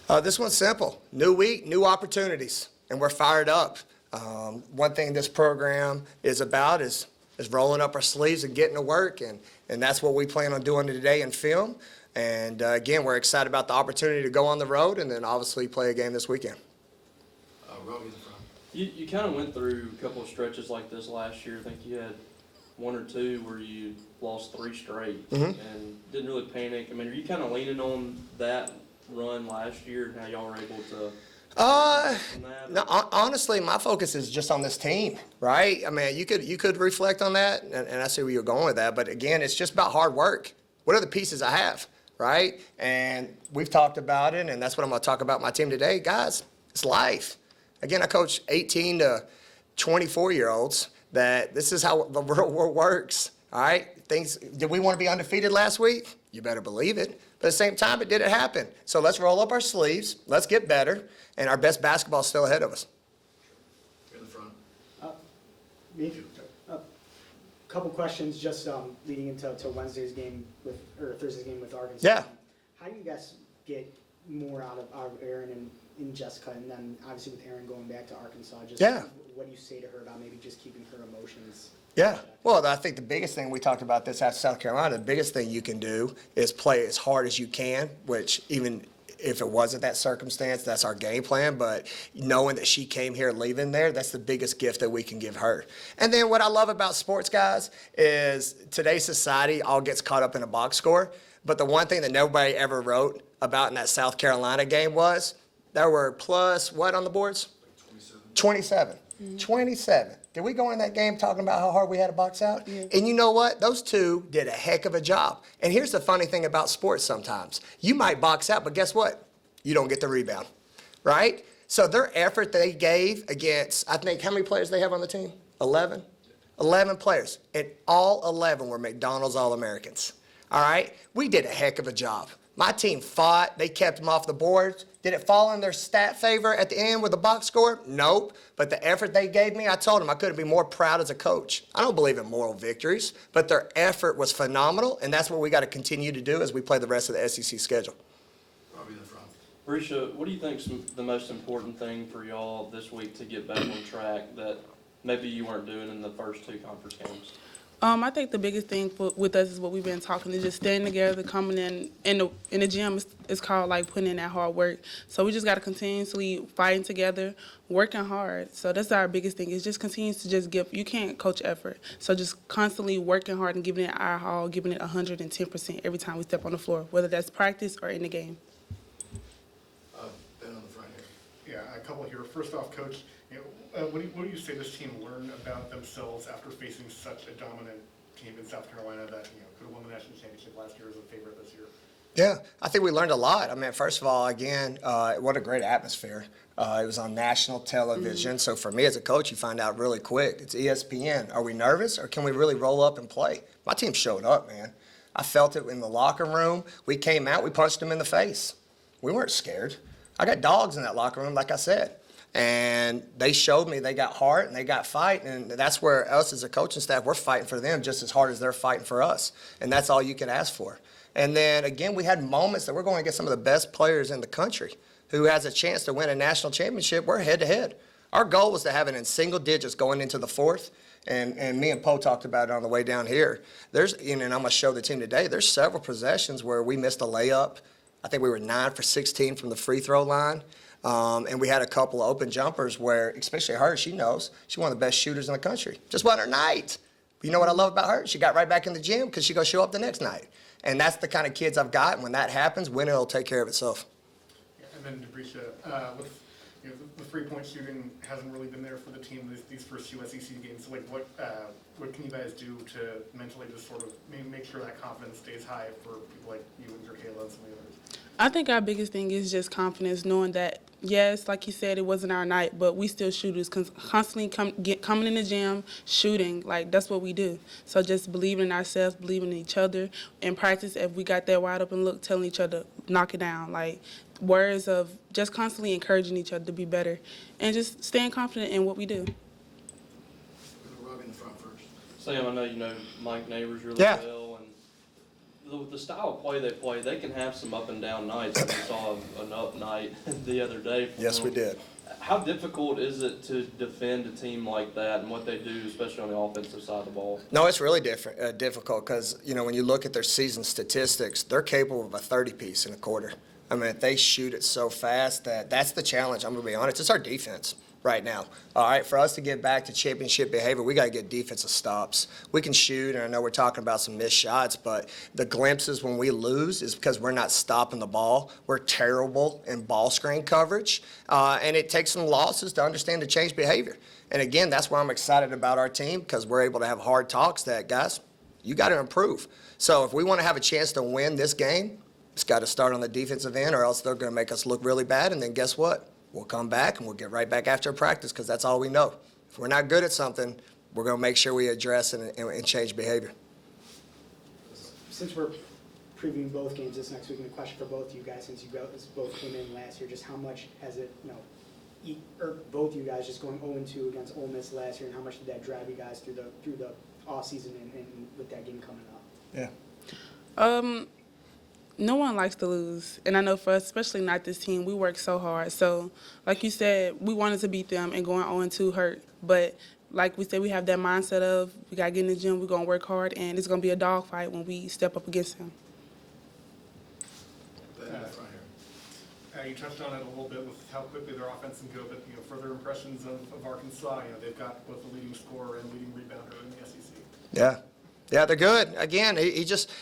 This one's simple. New week, new opportunities, and we're fired up. One thing this program is about is rolling up our sleeves and getting to work, and that's what we plan on doing today in film. And again, we're excited about the opportunity to go on the road and then obviously play a game this weekend. Robbie in the front. You kind of went through a couple of stretches like this last year. I think you had one or two where you lost 3 straight and didn't really panic. I mean, are you kind of leaning on that run last year and how y'all were able to? No, honestly, my focus is just on this team, right? I mean, you could reflect on that, and I see where you're going with that. But again, it's just about hard work. What are the pieces I have, right? And we've talked about it, and that's what I'm going to talk about my team today. Guys, it's life. Again, I coach 18 to 24-year-olds that this is how the real world works, all right? Did we want to be undefeated last week? You better believe it. But at the same time, it didn't happen. So let's roll up our sleeves. Let's get better. And our best basketball is still ahead of us. You're in the front. Me? Couple questions just leading into Wednesday's game or Thursday's game with Arkansas. Yeah. How do you guys get more out of Aaron and Jessica, and then obviously with Aaron going back to Arkansas, just what do you say to her about maybe just keeping her emotions? Yeah. Well, I think the biggest thing, we talked about this after South Carolina, the biggest thing you can do is play as hard as you can, which even if it wasn't that circumstance, that's our game plan. But knowing that she came here leaving there, that's the biggest gift that we can give her. And then what I love about sports, guys, is today's society all gets caught up in a box score. But the one thing that nobody ever wrote about in that South Carolina game was there were plus what on the boards? 27. 27. Did we go in that game talking about how hard we had to box out? Yeah. And you know what? Those two did a heck of a job. And here's the funny thing about sports sometimes. You might box out, but guess what? You don't get the rebound, right? So their effort they gave against, I think, how many players they have on the team? 11? 11 players. And all 11 were McDonald's All-Americans, all right? We did a heck of a job. My team fought. They kept them off the boards. Did it fall in their stat favor at the end with the box score? Nope. But the effort they gave me, I told them I couldn't be more proud as a coach. I don't believe in moral victories, but their effort was phenomenal, and that's what we got to continue to do as we play the rest of the SEC schedule. Robbie in the front. Debreasha, what do you think is the most important thing for y'all this week to get back on track that maybe you weren't doing in the first 2 conference games? I think the biggest thing with us is what we've been talking is just staying together, coming in the gym. It's called like putting in that hard work. So we just got to continuously fighting together, working hard. So that's our biggest thing is just continues to just give. You can't coach effort. So just constantly working hard and giving it our all, giving it 110% every time we step on the floor, whether that's practice or in the game. Ben on the front here. Yeah, a couple here. First off, Coach, what do you say this team learned about themselves after facing such a dominant team in South Carolina that could have won the national championship last year as a favorite this year? Yeah, I think we learned a lot. I mean, first of all, again, what a great atmosphere. It was on national television. So for me as a coach, you find out really quick. It's ESPN. Are we nervous or can we really roll up and play? My team showed up, man. I felt it in the locker room. We came out, we punched them in the face. We weren't scared. I got dogs in that locker room, like I said. And they showed me they got heart and they got fight, and that's where us as a coaching staff, we're fighting for them just as hard as they're fighting for us. And that's all you can ask for. And then, again, we had moments that we're going to get some of the best players in the country who has a chance to win a national championship. We're head-to-head. Our goal was to have it in single digits going into the 4th, and me and Powe talked about it on the way down here. And I'm going to show the team today, there's several possessions where we missed a layup. I think we were 9 for 16 from the free throw line. And we had a couple of open jumpers where, especially her, she knows, she's one of the best shooters in the country. Just wasn't her night. But you know what I love about her? She got right back in the gym because she's going to show up the next night. And that's the kind of kids I've got. And when that happens, winning will take care of itself. Yeah, and then Debreasha, with the three-point shooting hasn't really been there for the team these first 2 SEC games. So what can you guys do to mentally just sort of make sure that confidence stays high for people like you and Kayla and some of the others? I think our biggest thing is just confidence, knowing that, yes, like you said, it wasn't our night, but we still shooters, constantly coming in the gym, shooting. Like, that's what we do. So just believing in ourselves, believing in each other. In practice, if we got that wide open look, telling each other, knock it down. Like, words of just constantly encouraging each other to be better and just staying confident in what we do. Robbie in the front first. Sam, I know you know Mike Neighbors really Yeah. well, and the style of play they play, they can have some up and down nights. We saw an up night the other day. Yes, we did. How difficult is it to defend a team like that and what they do, especially on the offensive side of the ball? No, it's really difficult because, when you look at their season statistics, they're capable of a 30-piece in a quarter. I mean, they shoot it so fast that's the challenge. I'm going to be honest. It's our defense right now. All right, for us to get back to championship behavior, we got to get defensive stops. We can shoot, and I know we're talking about some missed shots, but the glimpses when we lose is because we're not stopping the ball. We're terrible in ball screen coverage, and it takes some losses to understand to change behavior. And again, that's why I'm excited about our team, because we're able to have hard talks that, guys, you got to improve. So if we want to have a chance to win this game, it's got to start on the defensive end, or else they're going to make us look really bad, and then guess what? We'll come back and we'll get right back after practice because that's all we know. If we're not good at something, we're going to make sure we address it and change behavior. Since we're previewing both games this next week, and a question for both of you guys, since you both came in last year, just how much has it, or both of you guys just going 0-2 against Ole Miss last year, and how much did that drive you guys through the off season and with that game coming up? Yeah. No one likes to lose, and I know for us, especially not this team, we work so hard. So, like you said, we wanted to beat them, and going 0-2 hurt. But like we said, we have that mindset of we got to get in the gym, we're going to work hard, and it's going to be a dogfight when we step up against them. But in the front here. You touched on it a little bit with how quickly their offense can go, but further impressions of Arkansas. They've got both the leading scorer and leading rebounder in the SEC. Yeah. Yeah, they're good. Again,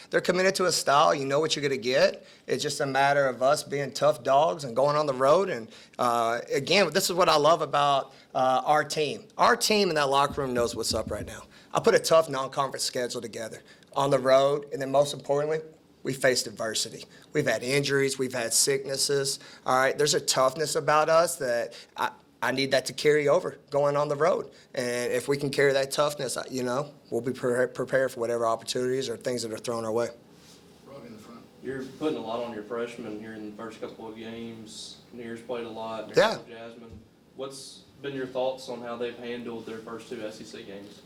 they're committed to a style. You know what you're going to get. It's just a matter of us being tough dogs and going on the road. And, again, this is what I love about our team. Our team in that locker room knows what's up right now. I put a tough non-conference schedule together on the road, and then most importantly, we faced adversity. We've had injuries. We've had sicknesses. All right, there's a toughness about us that I need that to carry over going on the road. And if we can carry that toughness, we'll be prepared for whatever opportunities or things that are thrown our way. Robbie in the front. You're putting a lot on your freshmen here in the first couple of games. Near's played a lot. Yeah. Jasmine. What's been your thoughts on how they've handled their first two SEC games?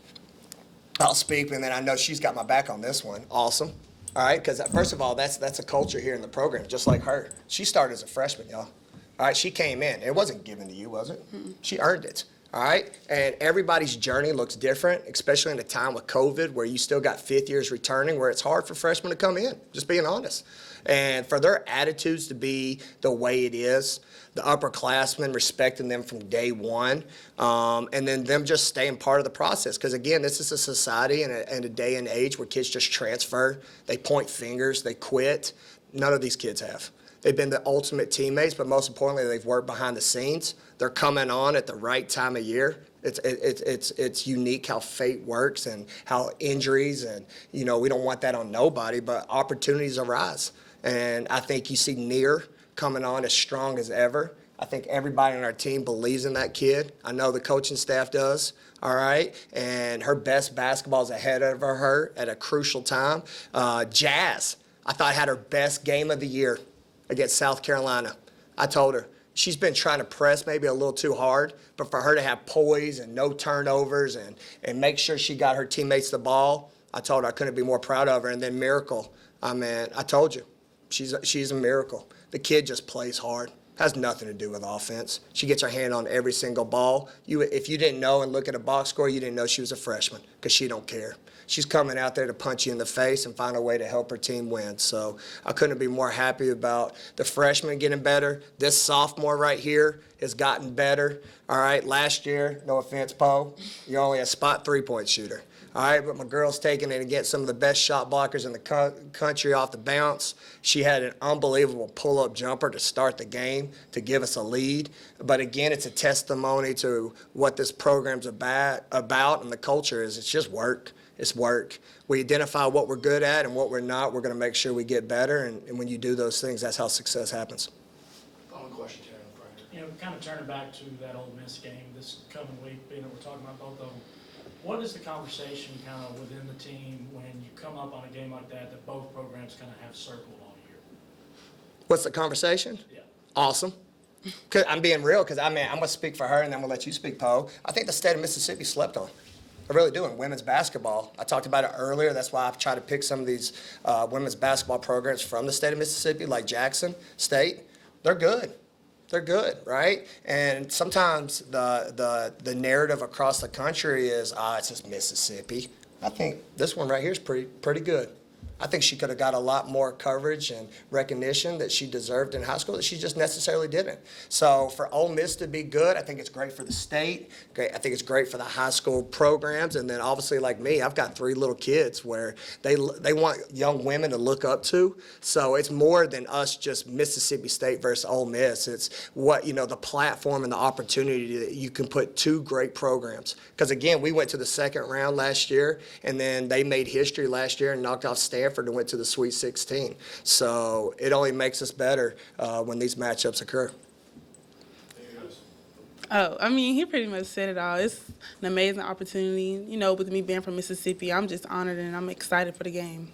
I'll speak, and then I know she's got my back on this one. Awesome. All right, because first of all, that's a culture here in the program, just like her. She started as a freshman, y'all. All right, she came in. It wasn't given to you, was it? Mm-mm. She earned it. All right, and everybody's journey looks different, especially in a time with COVID where you still got fifth years returning, where it's hard for freshmen to come in, just being honest. And for their attitudes to be the way it is, the upperclassmen respecting them from day one, and then them just staying part of the process. Because, again, this is a society and a day and age where kids just transfer. They point fingers. They quit. None of these kids have. They've been the ultimate teammates, but most importantly, they've worked behind the scenes. They're coming on at the right time of year. It's unique how fate works and how injuries and, we don't want that on nobody, but opportunities arise. And I think you see Near coming on as strong as ever. I think everybody on our team believes in that kid. I know the coaching staff does, all right? And her best basketball is ahead of her at a crucial time. Jazz, I thought, had her best game of the year against South Carolina. I told her, she's been trying to press maybe a little too hard, but for her to have poise and no turnovers and make sure she got her teammates the ball, I told her I couldn't be more proud of her. And then Miracle, I told you, she's a miracle. The kid just plays hard. Has nothing to do with offense. She gets her hand on every single ball. If you didn't know and look at a box score, you didn't know she was a freshman because she don't care. She's coming out there to punch you in the face and find a way to help her team win. So I couldn't be more happy about the freshmen getting better. This sophomore right here has gotten better. All right, last year, no offense, Powe, you're only a spot three-point shooter. All right, but my girl's taking it against some of the best shot blockers in the country off the bounce. She had an unbelievable pull-up jumper to start the game to give us a lead. But again, it's a testimony to what this program's about and the culture is. It's just work. It's work. We identify what we're good at and what we're not. We're going to make sure we get better. And when you do those things, that's how success happens. Following question, Terry, in the front here. Kind of turning back to that Ole Miss game this coming week, being that we're talking about both of them. What is the conversation kind of within the team when you come up on a game like that both programs kind of have circled all year? What's the conversation? Yeah. Awesome. I'm being real because I'm going to speak for her and then we'll let you speak, Powe. I think the state of Mississippi slept on. I really do. In women's basketball, I talked about it earlier. That's why I've tried to pick some of these women's basketball programs from the state of Mississippi, like Jackson State. They're good. They're good, right? And sometimes the narrative across the country is, it's just Mississippi. I think this one right here is pretty good. I think she could have got a lot more coverage and recognition that she deserved in high school that she just necessarily didn't. So for Ole Miss to be good, I think it's great for the state. Great, I think it's great for the high school programs. And then obviously, like me, I've got 3 little kids where they want young women to look up to. So it's more than us just Mississippi State versus Ole Miss. It's what, the platform and the opportunity that you can put 2 great programs. Because again, we went to the second round last year, and then they made history last year and knocked off Stanford and went to the Sweet 16. So it only makes us better when these matchups occur. Oh, I mean, he pretty much said it all. It's an amazing opportunity. With me being from Mississippi, I'm just honored and I'm excited for the game.